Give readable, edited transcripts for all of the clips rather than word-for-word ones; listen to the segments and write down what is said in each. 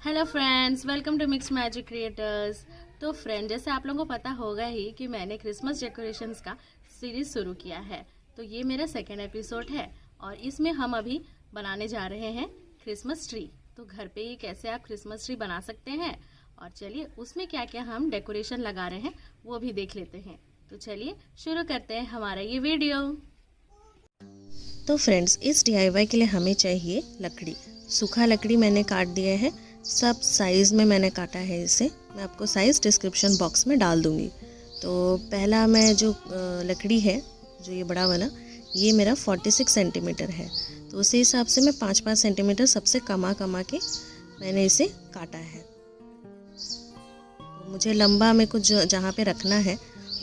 Hello friends, welcome to mix magic creators. तो friend, जैसे आप लोगों को पता होगा ही कि मैंने क्रिसमस डेकोरेशंस का सीरीज शुरू किया है। तो ये मेरा सेकेंड एपिसोड है और इसमें हम अभी बनाने जा रहे हैं क्रिसमस ट्री। तो घर पे ही कैसे आप क्रिसमस ट्री बना सकते हैं और चलिए उसमें क्या क्या हम डेकोरेशन लगा रहे हैं वो भी देख लेते हैं। तो चलिए शुरू करते हैं हमारा ये वीडियो। तो फ्रेंड्स, इस DIY के लिए हमें चाहिए लकड़ी। सूखा लकड़ी मैंने काट दिया है, सब साइज़ में मैंने काटा है इसे। मैं आपको साइज़ डिस्क्रिप्शन बॉक्स में डाल दूँगी। तो पहला मैं जो लकड़ी है, जो ये बड़ा वाला, ये मेरा 46 सेंटीमीटर है। तो उसी हिसाब से मैं 5-5 सेंटीमीटर सबसे कमा के मैंने इसे काटा है। तो मुझे लंबा में कुछ जहाँ पे रखना है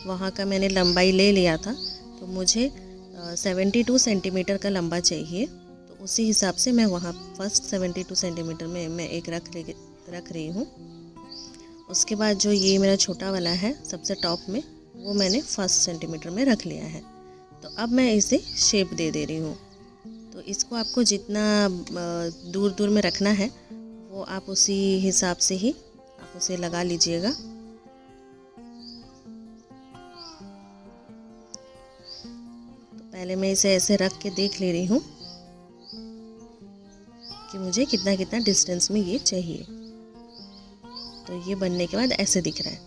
वहाँ का मैंने लंबाई ले लिया था। तो मुझे 72 सेंटीमीटर का लंबा चाहिए। तो उसी हिसाब से मैं वहाँ फर्स्ट 72 सेंटीमीटर में मैं एक रख रही हूँ। उसके बाद जो ये मेरा छोटा वाला है सबसे टॉप में, वो मैंने फर्स्ट सेंटीमीटर में रख लिया है। तो अब मैं इसे शेप दे रही हूँ। तो इसको आपको जितना दूर दूर में रखना है वो आप उसी हिसाब से ही आप उसे लगा लीजिएगा। पहले मैं इसे ऐसे रख के देख ले रही हूँ कि मुझे कितना कितना डिस्टेंस में ये चाहिए। तो ये बनने के बाद ऐसे दिख रहा है।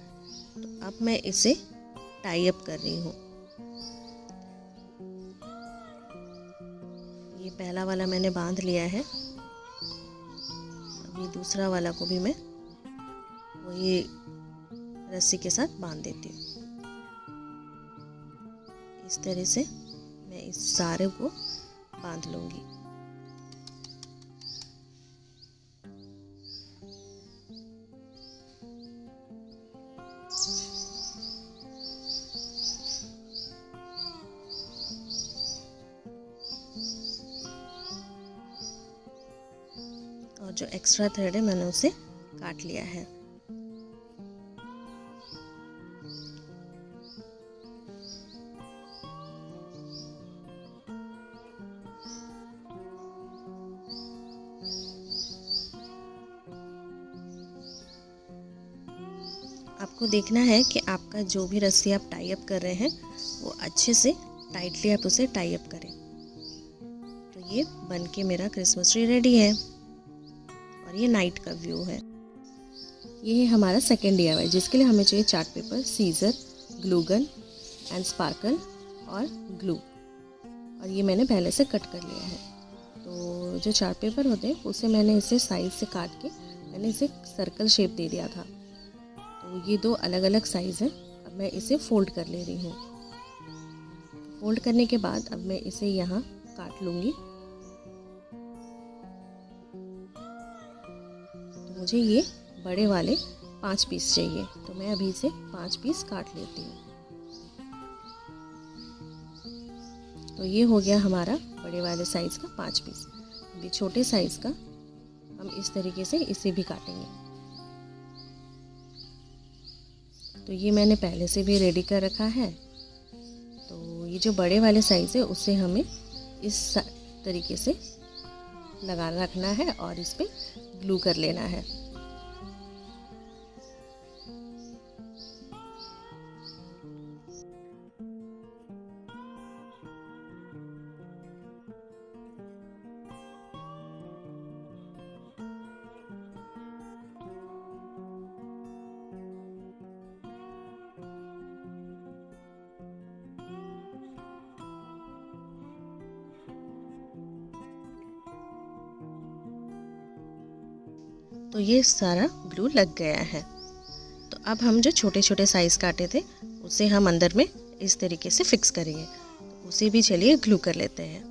तो अब मैं इसे टाई अप कर रही हूँ। ये पहला वाला मैंने बांध लिया है। अभी दूसरा वाला को भी मैं वही रस्सी के साथ बांध देती हूँ। इस तरह से मैं इस सारे को बांध लूँगी। और जो एक्स्ट्रा थ्रेड है मैंने उसे काट लिया है। आपको देखना है कि आपका जो भी रस्सी आप टाई अप कर रहे हैं वो अच्छे से टाइटली आप उसे टाई अप करें। तो ये बन के मेरा क्रिसमस ट्री रेडी है और ये नाइट का व्यू है। ये है हमारा सेकेंड DIY, जिसके लिए हमें चाहिए chart paper, scissor, glue gun and sparkle और ग्लू। और ये मैंने पहले से कट कर लिया है। तो जो चार्ट पेपर होते हैं उसे मैंने इसे साइज से काट के मैंने इसे सर्कल शेप दे दिया था। तो ये दो अलग अलग साइज़ हैं। अब मैं इसे फोल्ड कर ले रही हूँ। फोल्ड करने के बाद अब मैं इसे यहाँ काट लूँगी। तो मुझे ये बड़े वाले 5 पीस चाहिए। तो मैं अभी इसे 5 पीस काट लेती हूँ। तो ये हो गया हमारा बड़े वाले साइज़ का 5 पीस। अभी छोटे साइज़ का हम इस तरीके से इसे भी काटेंगे। तो ये मैंने पहले से भी रेडी कर रखा है। तो ये जो बड़े वाले साइज़ है उसे हमें इस तरीके से लगा रखना है और इस पे ग्लू कर लेना है। तो ये सारा ग्लू लग गया है। तो अब हम जो छोटे छोटे साइज़ काटे थे उसे हम अंदर में इस तरीके से फिक्स करेंगे। तो उसे भी चलिए ग्लू कर लेते हैं।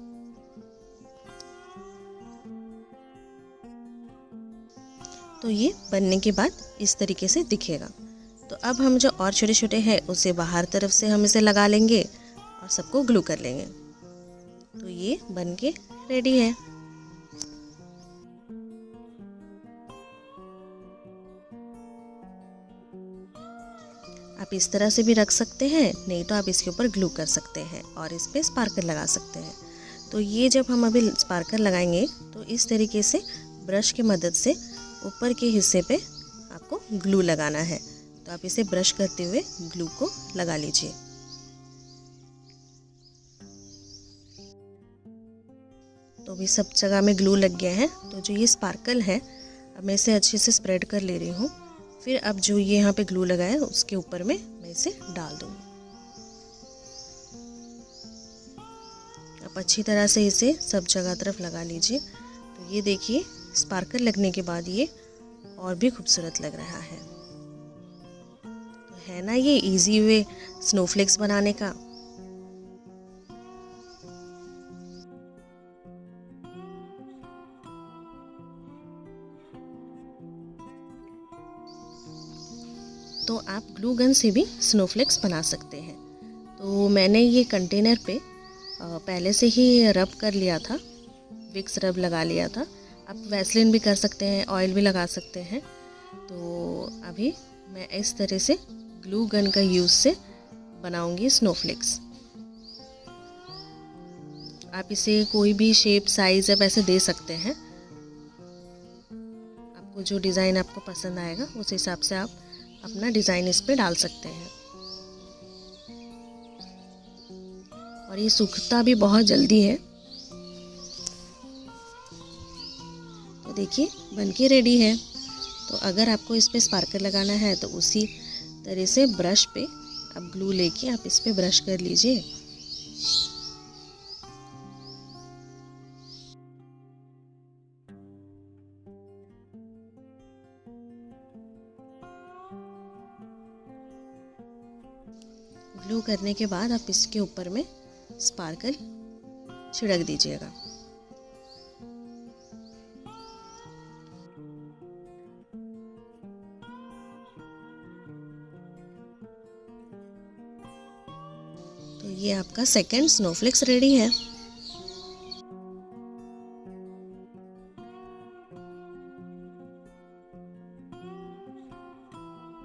तो ये बनने के बाद इस तरीके से दिखेगा। तो अब हम जो और छोटे छोटे हैं उसे बाहर तरफ से हम इसे लगा लेंगे और सबको ग्लू कर लेंगे। तो ये बन के रेडी है। आप इस तरह से भी रख सकते हैं, नहीं तो आप इसके ऊपर ग्लू कर सकते हैं और इस पर स्पार्कल लगा सकते हैं। तो ये जब हम अभी स्पार्कल लगाएंगे तो इस तरीके से ब्रश की मदद से ऊपर के हिस्से पे आपको ग्लू लगाना है। तो आप इसे ब्रश करते हुए ग्लू को लगा लीजिए। तो भी सब जगह में ग्लू लग गया है। तो जो ये स्पार्कल है, अब मैं इसे अच्छे से स्प्रेड कर ले रही हूँ। फिर अब जो ये यहाँ पे ग्लू लगा है उसके ऊपर में मैं इसे डाल दूँगी। आप अच्छी तरह से इसे सब जगह तरफ लगा लीजिए। तो ये देखिए, स्पार्कल लगने के बाद ये और भी खूबसूरत लग रहा है। तो है ना ये इजी वे स्नोफ्लेक्स बनाने का। तो आप ग्लू गन से भी स्नोफ्लेक्स बना सकते हैं। तो मैंने ये कंटेनर पे पहले से ही रब कर लिया था, विक्स रब लगा लिया था। आप वैसलिन भी कर सकते हैं, ऑयल भी लगा सकते हैं। तो अभी मैं इस तरह से ग्लू गन का यूज़ से बनाऊंगी स्नोफ्लेक्स। आप इसे कोई भी शेप, साइज आप ऐसे दे सकते हैं। आपको जो डिज़ाइन आपको पसंद आएगा उस हिसाब से आप अपना डिज़ाइन इस पे डाल सकते हैं। और ये सूखता भी बहुत जल्दी है। तो देखिए बनके रेडी है। तो अगर आपको इस पे स्पार्कल लगाना है तो उसी तरह से ब्रश पे आप ग्लू लेके आप इस पे ब्रश कर लीजिए। ग्लू करने के बाद आप इसके ऊपर में स्पार्कल छिड़क दीजिएगा। तो ये आपका सेकंड स्नोफ्लेक्स रेडी है।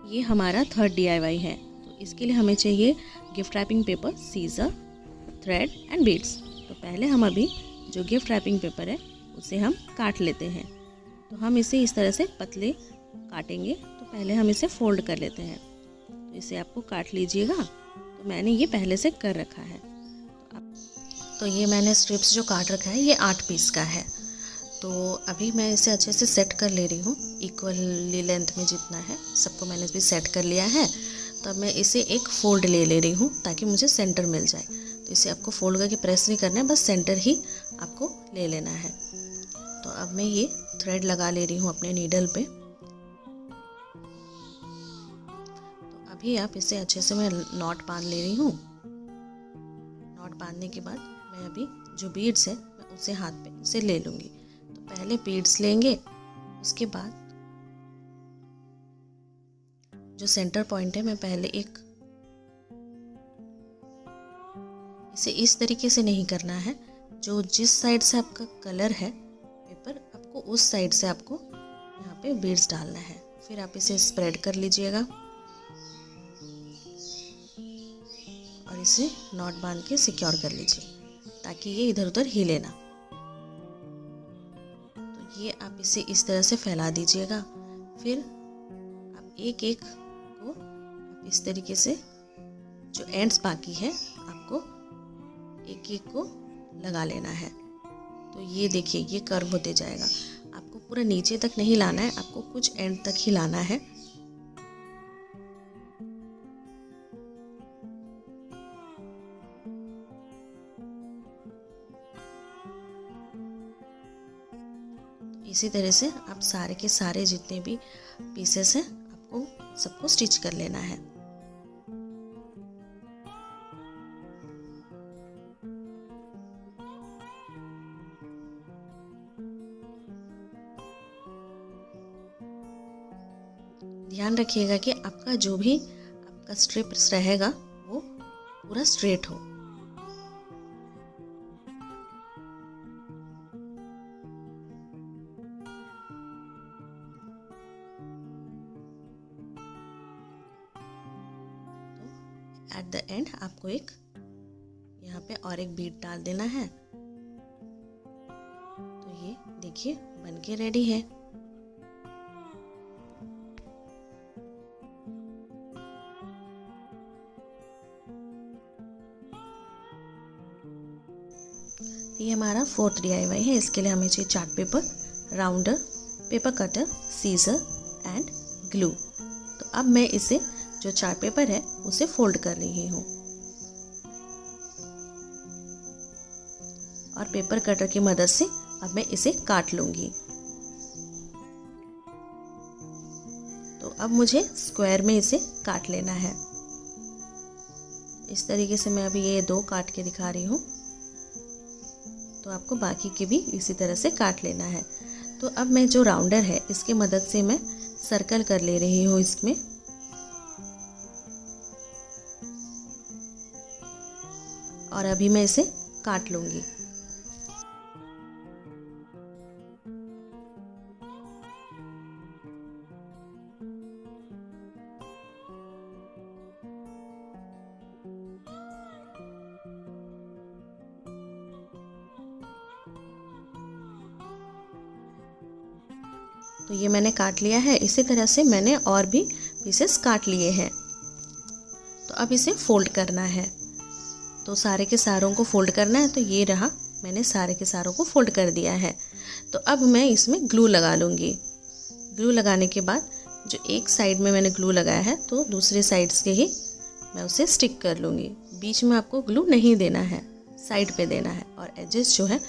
ये हमारा थर्ड DIY है। तो इसके लिए हमें चाहिए gift wrapping paper, scissor, thread and beads. तो पहले हम अभी जो गिफ्ट रैपिंग पेपर है उसे हम काट लेते हैं। तो हम इसे इस तरह से पतले काटेंगे। तो पहले हम इसे फोल्ड कर लेते हैं। तो इसे आपको काट लीजिएगा। तो मैंने ये पहले से कर रखा है। तो ये मैंने स्ट्रिप्स जो काट रखा है ये 8 पीस का है। तो अभी मैं इसे अच्छे से सेट कर ले रही हूँ, इक्वली लेंथ में जितना है सबको मैंने भी सेट कर लिया है। तो अब मैं इसे एक फोल्ड ले रही हूँ ताकि मुझे सेंटर मिल जाए। तो इसे आपको फोल्ड करके प्रेस नहीं करना है, बस सेंटर ही आपको ले लेना है। तो अब मैं ये थ्रेड लगा ले रही हूँ अपने नीडल पे। तो अभी आप इसे अच्छे से मैं नॉट बांध ले रही हूँ। नॉट बांधने के बाद मैं अभी जो बीड्स है मैं उसे हाथ पे उसे ले लूँगी। तो पहले बीड्स लेंगे, उसके बाद जो सेंटर पॉइंट है मैं पहले एक, इसे इस तरीके से नहीं करना है, जो जिस साइड से आपका कलर है पेपर आपको उस साइड से आपको यहाँ पे बीड्स डालना है। फिर आप इसे स्प्रेड कर लीजिएगा और इसे नॉट बांध के सिक्योर कर लीजिए ताकि ये इधर उधर हिले ना। तो ये आप इसे इस तरह से फैला दीजिएगा। फिर आप एक एक को आप इस तरीके से जो एंड्स बाकी है आपको एक एक को लगा लेना है। तो ये देखिए ये कर्व होते जाएगा। आपको पूरा नीचे तक नहीं लाना है, आपको कुछ एंड तक ही लाना है। इसी तरह से आप सारे के सारे जितने भी पीसेस हैं आपको सबको स्टिच कर लेना है। ध्यान रखिएगा कि आपका जो भी आपका स्ट्रिप्स रहेगा वो पूरा स्ट्रेट हो। एट द एंड आपको एक यहाँ पे और एक बीड डाल देना है। तो ये देखिए बनके रेडी है। ये हमारा 4th DIY है। इसके लिए हमें चाहिए chart paper, rounder, paper cutter, scissor and glue. तो अब मैं इसे जो चार्ट पेपर है उसे फोल्ड कर रही हूँ और पेपर कटर की मदद से अब मैं इसे काट लूँगी। तो अब मुझे स्क्वायर में इसे काट लेना है। इस तरीके से मैं अभी ये 2 काट के दिखा रही हूँ, तो आपको बाकी के भी इसी तरह से काट लेना है। तो अब मैं जो राउंडर है इसकी मदद से मैं सर्कल कर ले रही हूँ इसमें। और अभी मैं इसे काट लूँगी। तो ये मैंने काट लिया है। इसी तरह से मैंने और भी पीसेस काट लिए हैं। तो अब इसे फोल्ड करना है। तो सारे के सारों को फोल्ड करना है। तो ये रहा, मैंने सारे के सारों को फोल्ड कर दिया है। तो अब मैं इसमें ग्लू लगा लूँगी। ग्लू लगाने के बाद जो एक साइड में मैंने ग्लू लगाया है तो दूसरे साइड्स के ही मैं उसे स्टिक कर लूँगी। बीच में आपको ग्लू नहीं देना है, साइड पे देना है। और एजेस जो है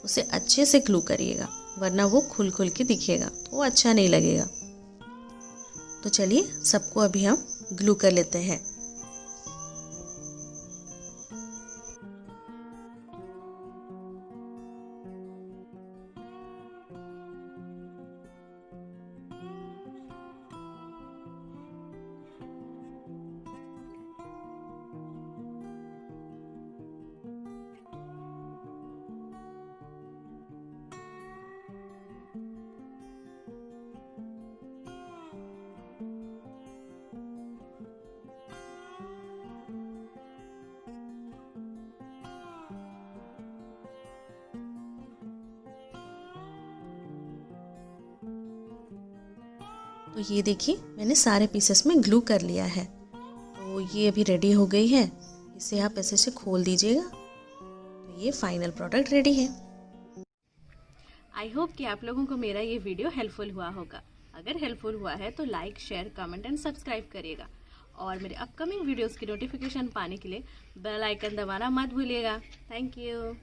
उसे अच्छे से ग्लू करिएगा, वरना वो खुल खुल के दिखेगा तो वो अच्छा नहीं लगेगा। तो चलिए सबको अभी हम ग्लू कर लेते हैं। तो ये देखिए मैंने सारे पीसेस में ग्लू कर लिया है। तो ये अभी रेडी हो गई है। इसे आप ऐसे से खोल दीजिएगा। तो ये फाइनल प्रोडक्ट रेडी है। आई होप कि आप लोगों को मेरा ये वीडियो हेल्पफुल हुआ होगा। अगर हेल्पफुल हुआ है तो like, share, comment and subscribe करिएगा। और मेरे अपकमिंग वीडियोस की नोटिफिकेशन पाने के लिए बेल आइकन दबाना मत भूलिएगा। Thank you.